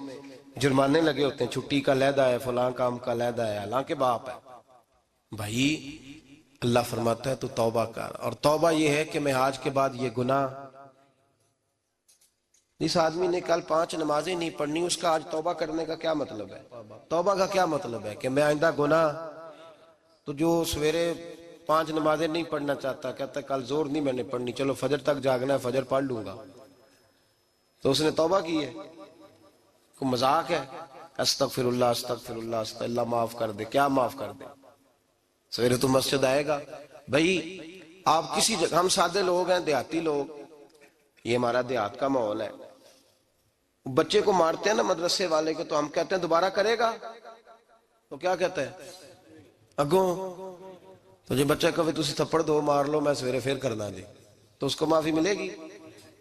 جرمانے لگے ہوتے ہیں، چھٹی کا لیدہ ہے، فلاں کام کا لیدہ ہے، حالانکہ باپ ہے۔ بھائی اللہ فرماتا ہے تو توبہ کر، اور توبہ یہ ہے کہ میں آج کے بعد یہ گناہ، اس آدمی نے کل 5 نمازیں نہیں پڑھنی، اس کا آج توبہ کرنے کا کیا مطلب ہے؟ توبہ کا کیا مطلب ہے کہ میں آئندہ گناہ، تو جو سویرے 5 نمازیں نہیں پڑھنا چاہتا، کہتا ہے کل زور نہیں میں نے پڑھنی، چلو فجر تک جاگنا ہے، فجر پڑھ لوں گا، تو اس نے توبہ کی ہے؟ کوئی مذاق ہے؟ استغفر اللہ استغفر اللہ استغفر اللہ، معاف کر دے، کیا معاف کر دے؟ سویرے تو مسجد آئے گا۔ بھائی آپ کسی جگہ، ہم سادے لوگ ہیں، دیہاتی لوگ، یہ ہمارا دیہات کا ماحول ہے، بچے کو مارتے ہیں نا مدرسے والے کو، تو ہم کہتے ہیں دوبارہ کرے گا، تو کیا کہتے ہیں اگوں، تو جو بچہ کہے تسی تھپڑ دو مار لو میں سویرے پھر کرنا جی، تو اس کو معافی ملے گی؟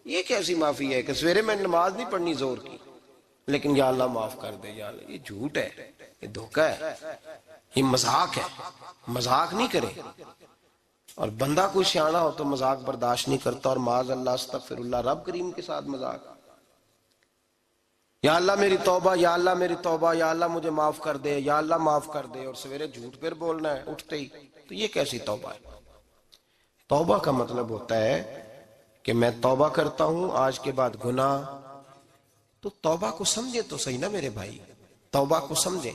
یہ کیسی معافی ہے کہ سویرے میں نماز نہیں پڑھنی زور کی، لیکن یا اللہ معاف کر دے، یا اللہ، یہ جھوٹ ہے، یہ دھوکہ ہے، یہ مذاق ہے، مذاق نہیں کرے۔ اور بندہ کوئی سیاںہ ہو تو مذاق برداشت نہیں کرتا، اور معاذ اللہ استغفر اللہ، رب کریم کے ساتھ مذاق، یا اللہ میری توبہ، یا اللہ میری توبہ، یا اللہ مجھے معاف کر دے، یا اللہ معاف کر دے، اور سویرے جھوٹ پھر بولنا ہے اٹھتے ہی، تو یہ کیسی توبہ ہے؟ توبہ کا مطلب ہوتا ہے کہ میں توبہ کرتا ہوں آج کے بعد گناہ، تو توبہ کو سمجھے تو صحیح نا میرے بھائی، توبہ کو سمجھیں۔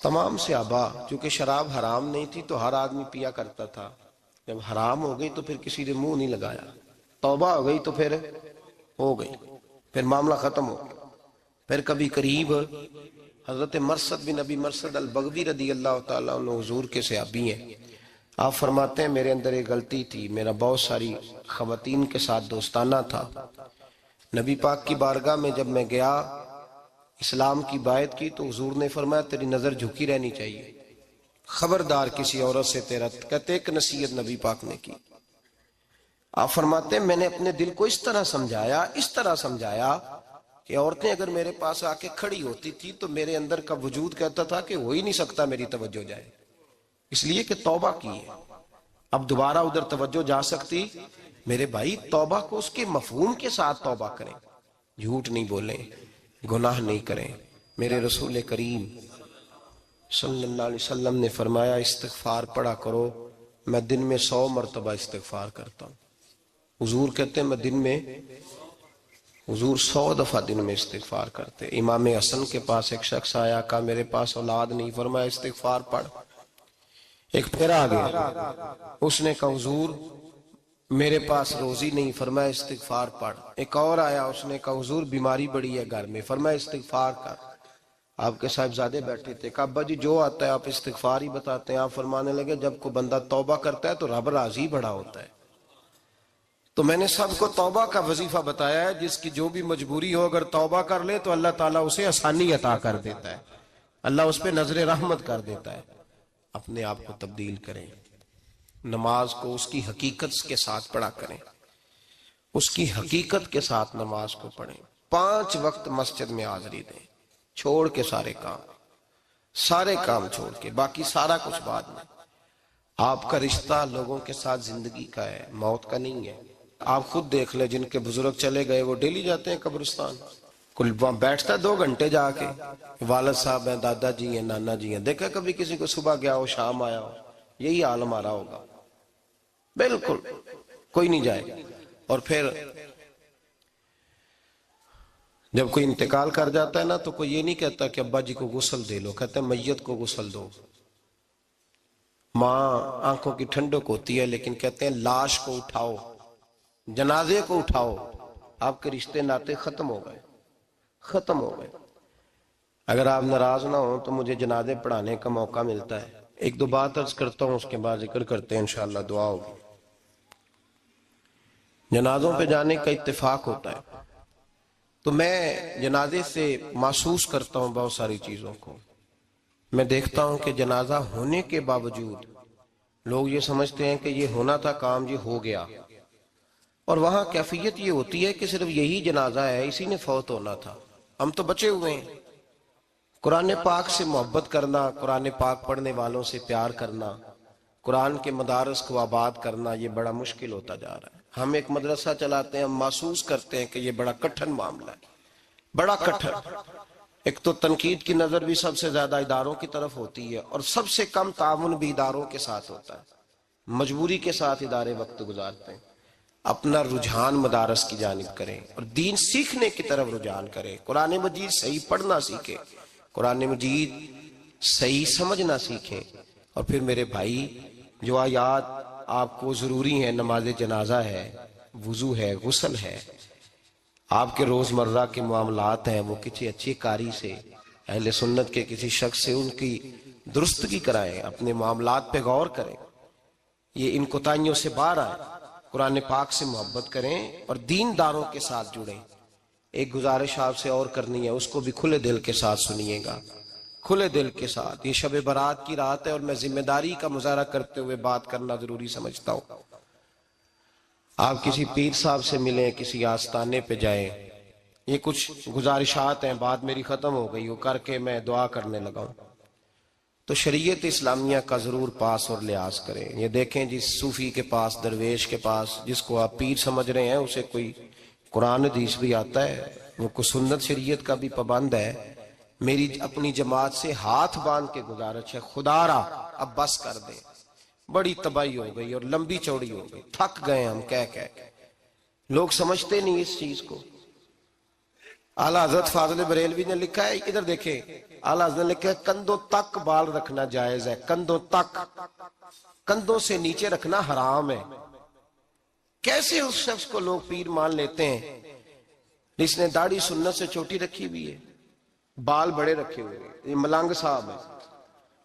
تمام صحابہ، چونکہ شراب حرام نہیں تھی تو ہر آدمی پیا کرتا تھا، جب حرام ہو گئی تو پھر کسی نے منہ نہیں لگایا، توبہ ہو گئی تو پھر ہو گئی، پھر معاملہ ختم ہو گیا۔ پھر کبھی قریب حضرت مرثد بن ابی مرثد البغوی رضی اللہ تعالیٰ عنہ حضور کے صحابی ہیں. آپ فرماتے ہیں میرے اندر ایک غلطی تھی، میرا بہت ساری خواتین کے ساتھ دوستانہ تھا. نبی پاک کی بارگاہ میں جب میں گیا اسلام کی بائعت کی تو حضور نے فرمایا تیری نظر جھکی رہنی چاہیے، خبردار کسی عورت سے تیرا. کہتے ایک نصیحت نبی پاک نے کی. آپ فرماتے ہیں میں نے اپنے دل کو اس طرح سمجھایا کہ عورتیں اگر میرے پاس آ کے کھڑی ہوتی تھی تو میرے اندر کا وجود کہتا تھا کہ ہو ہی نہیں سکتا میری توجہ جائے، اس لیے کہ توبہ کی ہے، اب دوبارہ ادھر توجہ جا سکتی. میرے بھائی توبہ کو اس کے مفہوم کے ساتھ توبہ کریں، جھوٹ نہیں بولیں، گناہ نہیں کریں. میرے رسول کریم صلی اللہ علیہ وسلم نے فرمایا استغفار پڑھا کرو، میں دن میں 100 مرتبہ استغفار کرتا ہوں. حضور کہتے ہیں میں دن میں حضور 100 دفعہ دن میں استغفار کرتے. امام حسن کے پاس ایک شخص آیا، کہا میرے پاس اولاد نہیں، فرمایا استغفار پڑھ. ایک پھر آ گیا، اس نے کہا حضور میرے پاس روزی نہیں، فرمایا استغفار پڑھ. ایک اور آیا، اس نے کہا حضور بیماری بڑی ہے گھر میں، فرمایا استغفار کر. آپ کے صاحبزادے بیٹھے تھے، کہا ابا جی جو آتا ہے آپ استغفار ہی بتاتے ہیں. آپ فرمانے لگے جب کوئی بندہ توبہ کرتا ہے تو رب راضی بڑا ہوتا ہے. تو میں نے سب کو توبہ کا وظیفہ بتایا ہے، جس کی جو بھی مجبوری ہو اگر توبہ کر لے تو اللہ تعالیٰ اسے آسانی عطا کر دیتا ہے، اللہ اس پہ نظر رحمت کر دیتا ہے. اپنے آپ کو تبدیل کریں، نماز کو اس کی حقیقت کے ساتھ پڑھا کریں، اس کی حقیقت کے ساتھ نماز کو پڑھیں. 5 وقت مسجد میں حاضری دیں، چھوڑ کے سارے کام چھوڑ کے، باقی سارا کچھ بعد میں. آپ کا رشتہ لوگوں کے ساتھ زندگی کا ہے، موت کا نہیں ہے. آپ خود دیکھ لیں جن کے بزرگ چلے گئے وہ ڈیلی جاتے ہیں قبرستان، کل بیٹھتا ہے 2 گھنٹے جا کے. والد صاحب ہیں، دادا جی ہیں، نانا جی ہیں، دیکھا کبھی کسی کو صبح گیا ہو شام آیا ہو؟ یہی حال ہمارا ہوگا، بالکل کوئی نہیں جائے. اور پھر جب کوئی انتقال کر جاتا ہے نا تو کوئی یہ نہیں کہتا کہ ابا جی کو غسل دے لو، کہتے ہیں میت کو غسل دو. ماں آنکھوں کی ٹھنڈک ہوتی ہے لیکن کہتے ہیں لاش کو اٹھاؤ، جنازے کو اٹھاؤ. آپ کے رشتے ناطے ختم ہو گئے. اگر آپ ناراض نہ ہوں تو مجھے جنازے پڑھانے کا موقع ملتا ہے. 1-2 بات عرض کرتا ہوں، اس کے بعد ذکر کرتے ہیں، انشاءاللہ دعا ہوگی. جنازوں پہ جانے کا اتفاق ہوتا ہے تو میں جنازے سے محسوس کرتا ہوں بہت ساری چیزوں کو. میں دیکھتا ہوں کہ جنازہ ہونے کے باوجود لوگ یہ سمجھتے ہیں کہ یہ ہونا تھا کام، یہ ہو گیا. اور وہاں کیفیت یہ ہوتی ہے کہ صرف یہی جنازہ ہے، اسی نے فوت ہونا تھا، ہم تو بچے ہوئے ہیں. قرآن پاک سے محبت کرنا، قرآن پاک پڑھنے والوں سے پیار کرنا، قرآن کے مدارس کو آباد کرنا، یہ بڑا مشکل ہوتا جا رہا ہے. ہم ایک مدرسہ چلاتے ہیں، ہم محسوس کرتے ہیں کہ یہ بڑا کٹھن معاملہ ہے، بڑا کٹھن. ایک تو تنقید کی نظر بھی سب سے زیادہ اداروں کی طرف ہوتی ہے اور سب سے کم تعاون بھی اداروں کے ساتھ ہوتا ہے. مجبوری کے ساتھ ادارے وقت گزارتے ہیں. اپنا رجحان مدارس کی جانب کریں اور دین سیکھنے کی طرف رجحان کریں. قرآن مجید صحیح پڑھنا سیکھیں، قرآن مجید صحیح سمجھنا سیکھیں. اور پھر میرے بھائی جو آیات آپ کو ضروری ہیں، نماز جنازہ ہے، وضو ہے، غسل ہے، آپ کے روزمرہ کے معاملات ہیں، وہ کسی اچھی قاری سے، اہل سنت کے کسی شخص سے ان کی درستگی کرائیں، اپنے معاملات پہ غور کریں، یہ ان کوتاہیوں سے باہر آئیں، قرآن پاک سے محبت کریں اور دین داروں کے ساتھ جڑیں. ایک گزارش آپ سے اور کرنی ہے، اس کو بھی کھلے دل کے ساتھ سنیے گا، کھلے دل کے ساتھ. یہ شب برات کی رات ہے اور میں ذمہ داری کا مظاہرہ کرتے ہوئے بات کرنا ضروری سمجھتا ہوں. آپ کسی پیر صاحب سے ملیں، کسی آستانے پہ جائیں، یہ کچھ گزارشات ہیں، بات میری ختم ہو گئی، وہ کر کے میں دعا کرنے لگا ہوں. تو شریعت اسلامیہ کا ضرور پاس اور لحاظ کریں. یہ دیکھیں جس صوفی کے پاس، درویش کے پاس، جس کو آپ پیر سمجھ رہے ہیں، اسے کوئی قرآن حدیث بھی آتا ہے، وہ کوئی سنت شریعت کا بھی پابند ہے. میری اپنی جماعت سے ہاتھ باندھ کے گزارش ہے، خدا را اب بس کر دیں، بڑی تباہی ہو گئی اور لمبی چوڑی ہو گئی، تھک گئے ہم کہہ کے. لوگ سمجھتے نہیں اس چیز کو. اعلیٰ حضرت فاضل بریلوی نے لکھا ہے، ادھر دیکھیں، اعلیٰ حضرت نے لکھا ہے کندھوں تک بال رکھنا جائز ہے، کندھوں تک، کندھوں سے نیچے رکھنا حرام ہے. کیسے اس شخص کو لوگ پیر مان لیتے ہیں جس نے داڑھی سنت سے چھوٹی رکھی ہوئی ہے؟ بال بڑے رکھے ہوئے، یہ ملنگ صاحب ہیں،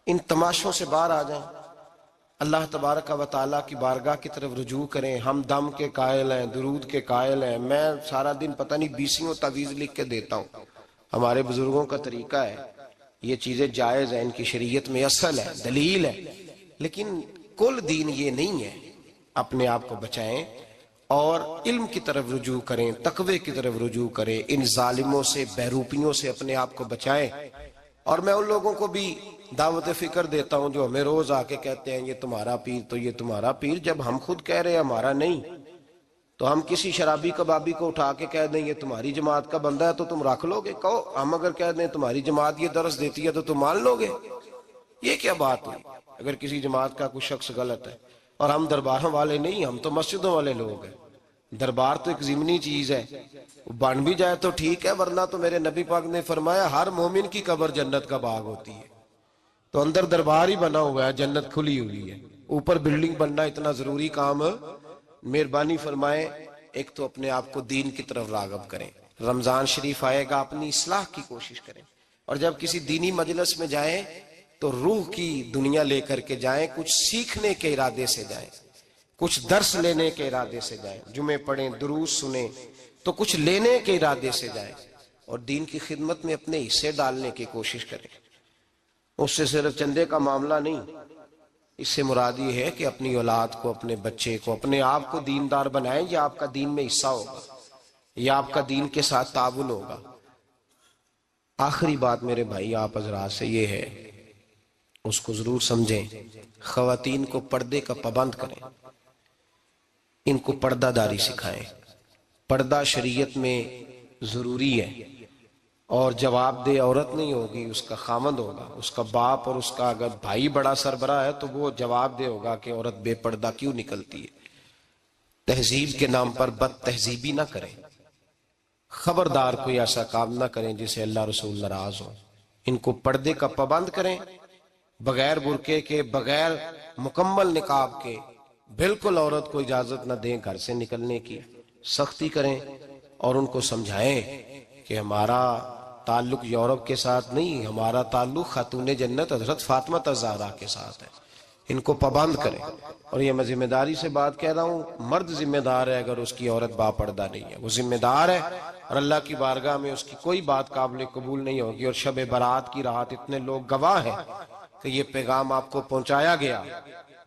ان تماشوں سے باہر آ جائیں، اللہ تبارک و تعالیٰ کی بارگاہ کی طرف رجوع کریں۔ ہم دم کے قائل ہیں، درود کے قائل ہیں، میں سارا دن پتہ نہیں بیسیوں تعویذ لکھ کے دیتا ہوں، ہمارے بزرگوں کا طریقہ ہے، یہ چیزیں جائز ہیں، ان کی شریعت میں اصل ہے، دلیل ہے، لیکن کل دین یہ نہیں ہے۔ اپنے آپ کو بچائیں اور علم کی طرف رجوع کریں، تقوی کی طرف رجوع کریں، ان ظالموں سے، بیروپیوں سے اپنے آپ کو بچائیں۔ اور میں ان لوگوں کو بھی دعوت فکر دیتا ہوں جو ہمیں روز آ کے کہتے ہیں یہ تمہارا پیر تو یہ تمہارا پیر، جب ہم خود کہہ رہے ہیں ہمارا نہیں، تو ہم کسی شرابی کبابی کو اٹھا کے کہہ دیں یہ تمہاری جماعت کا بندہ ہے تو تم رکھ لو گے؟ کہو ہم اگر کہہ دیں تمہاری جماعت یہ درس دیتی ہے تو تم مان لو گے؟ یہ کیا بات ہوئی؟ اگر کسی جماعت کا کوئی شخص غلط ہے، اور ہم درباروں والے نہیں، ہم تو مسجدوں والے لوگ ہیں، دربار تو ایک ضمنی چیز ہے، بن بھی جائے تو ٹھیک ہے، ورنہ تو میرے نبی پاک نے فرمایا ہر مومن کی قبر جنت کا باغ ہوتی ہے، تو اندر دربار ہی بنا ہوا ہے، جنت کھلی ہوئی ہے، اوپر بلڈنگ بننا اتنا ضروری کام؟ مہربانی فرمائیں ایک تو اپنے آپ کو دین کی طرف راغب کریں، رمضان شریف آئے گا اپنی اصلاح کی کوشش کریں، اور جب کسی دینی مجلس میں جائیں تو روح کی دنیا لے کر کے جائیں، کچھ سیکھنے کے ارادے سے جائیں، کچھ درس لینے کے ارادے سے جائیں، جمعے پڑھیں، دروس سنیں، تو کچھ لینے کے ارادے سے جائیں، اور دین کی خدمت میں اپنے حصے ڈالنے کی کوشش کریں۔ اس سے صرف چندے کا معاملہ نہیں، اس سے مراد یہ ہے کہ اپنی اولاد کو، اپنے بچے کو، اپنے آپ کو دیندار بنائیں، یا آپ کا دین میں حصہ ہوگا، یا آپ کا دین کے ساتھ تعاون ہوگا۔ آخری بات میرے بھائی آپ حضرات سے یہ ہے، اس کو ضرور سمجھیں، خواتین کو پردے کا پابند کریں، ان کو پردہ داری سکھائیں۔ پردہ شریعت میں ضروری ہے، اور جواب دہ عورت نہیں ہوگی، اس کا خامند ہوگا، اس کا باپ، اور اس کا اگر بھائی بڑا سربراہ ہے تو وہ جواب دہ ہوگا کہ عورت بے پردہ کیوں نکلتی ہے۔ تہذیب کے نام پر بد تہذیبی نہ کریں، خبردار کوئی ایسا کام نہ کریں جس سے اللہ رسول ناراض ہو۔ ان کو پردے کا پابند کریں، بغیر برقعے کے، بغیر مکمل نقاب کے، بالکل عورت کو اجازت نہ دیں گھر سے نکلنے کی، سختی کریں، اور ان کو سمجھائیں کہ ہمارا تعلق یورپ کے ساتھ نہیں، ہمارا تعلق خاتون جنت حضرت فاطمہ الزہرا کے ساتھ ہے، ان کو پابند کریں۔ اور یہ میں ذمہ داری سے بات کہہ رہا ہوں، مرد ذمہ دار ہے اگر اس کی عورت باپردہ نہیں ہے، وہ ذمہ دار ہے، اور اللہ کی بارگاہ میں اس کی کوئی بات قابل قبول نہیں ہوگی۔ اور شب برات کی رات اتنے لوگ گواہ ہیں کہ یہ پیغام آپ کو پہنچایا گیا،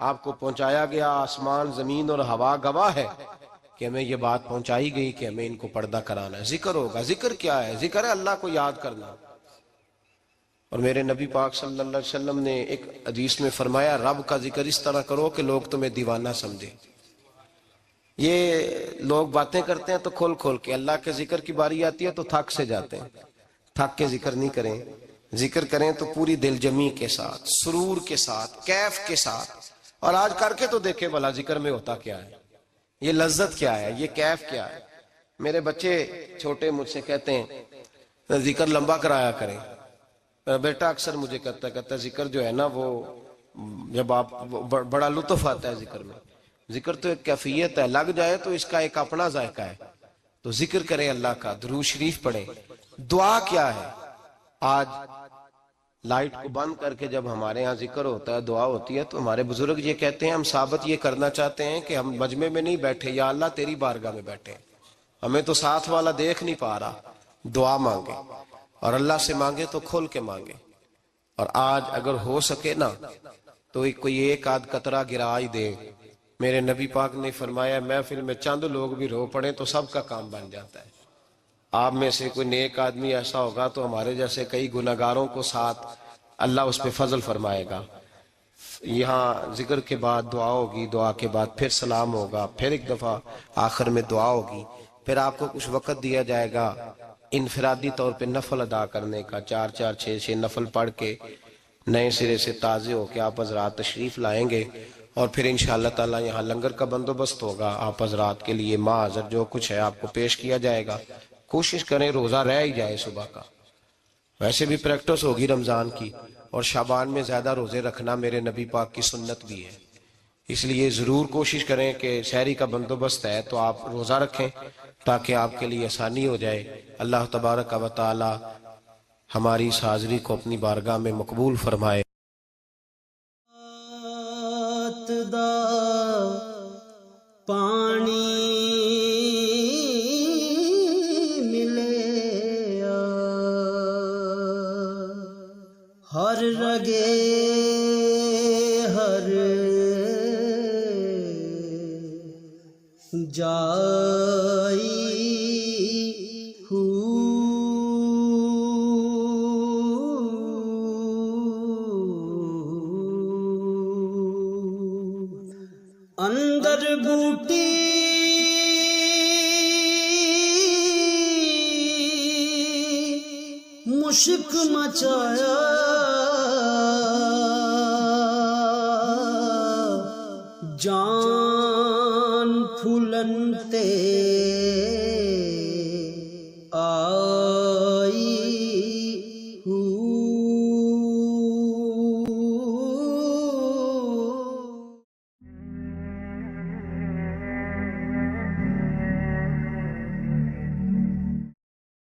آپ کو پہنچایا گیا، آسمان زمین اور ہوا گواہ ہے کہ ہمیں یہ بات پہنچائی گئی کہ ہمیں ان کو پردہ کرانا ہے۔ ذکر ہوگا، ذکر کیا ہے؟ ذکر ہے اللہ کو یاد کرنا۔ اور میرے نبی پاک صلی اللہ علیہ وسلم نے ایک حدیث میں فرمایا رب کا ذکر اس طرح کرو کہ لوگ تمہیں دیوانہ سمجھیں۔ یہ لوگ باتیں کرتے ہیں تو کھول کھول کے، اللہ کے ذکر کی باری آتی ہے تو تھک سے جاتے ہیں، تھک کے ذکر نہیں کریں، ذکر کریں تو پوری دل جمی کے ساتھ، سرور کے ساتھ، کیف کے ساتھ۔ اور آج کر کے تو دیکھیں بھلا ذکر میں ہوتا کیا ہے، یہ لذت کیا ہے، یہ کیف کیا ہے۔ میرے بچے چھوٹے مجھ سے کہتے ہیں ذکر لمبا کرایا کریں، بیٹا اکثر مجھے کہتا ہے ذکر جو ہے نا وہ جب آپ بڑا لطف آتا ہے ذکر میں، ذکر تو ایک کیفیت ہے، لگ جائے تو اس کا ایک اپنا ذائقہ ہے، تو ذکر کریں اللہ کا، درود شریف پڑھیں۔ دعا کیا ہے؟ آج لائٹ کو بند کر کے جب ہمارے ہاں ذکر ہوتا ہے، دعا ہوتی ہے، تو ہمارے بزرگ یہ کہتے ہیں ہم ثابت یہ کرنا چاہتے ہیں کہ ہم مجمع میں نہیں بیٹھے، یا اللہ تیری بارگاہ میں بیٹھے، ہمیں تو ساتھ والا دیکھ نہیں پا رہا۔ دعا مانگے، اور اللہ سے مانگے تو کھول کے مانگے۔ اور آج اگر ہو سکے نا تو کوئی ایک آدھ قطرہ گرا ہی دے۔ میرے نبی پاک نے فرمایا محفل میں چند لوگ بھی رو پڑیں تو سب کا کام بن جاتا ہے۔ آپ میں سے کوئی نیک آدمی ایسا ہوگا تو ہمارے جیسے کئی گناہگاروں کو ساتھ اللہ اس پہ فضل فرمائے گا۔ یہاں ذکر کے بعد دعا ہوگی، دعا کے بعد پھر سلام ہوگا، پھر ایک دفعہ آخر میں دعا ہوگی، پھر آپ کو کچھ وقت دیا جائے گا انفرادی طور پہ نفل ادا کرنے کا، 4 6 نفل پڑھ کے نئے سرے سے تازے ہو کے آپ حضرات تشریف لائیں گے، اور پھر انشاءاللہ تعالی یہاں لنگر کا بندوبست ہوگا، آپ حضرات کے لیے ماں حضر جو کچھ ہے آپ کو پیش کیا جائے گا۔ کوشش کریں روزہ رہ ہی جائے صبح کا، ویسے بھی پریکٹس ہوگی رمضان کی، اور شعبان میں زیادہ روزے رکھنا میرے نبی پاک کی سنت بھی ہے، اس لیے ضرور کوشش کریں کہ سحری کا بندوبست ہے تو آپ روزہ رکھیں تاکہ آپ کے لیے آسانی ہو جائے۔ اللہ تبارک و تعالی ہماری اس حاضری کو اپنی بارگاہ میں مقبول فرمائے۔ دا پانی ملے ہر رگے ہر جائی اندر بوٹی مشک مچایا جان پھولن تے آئی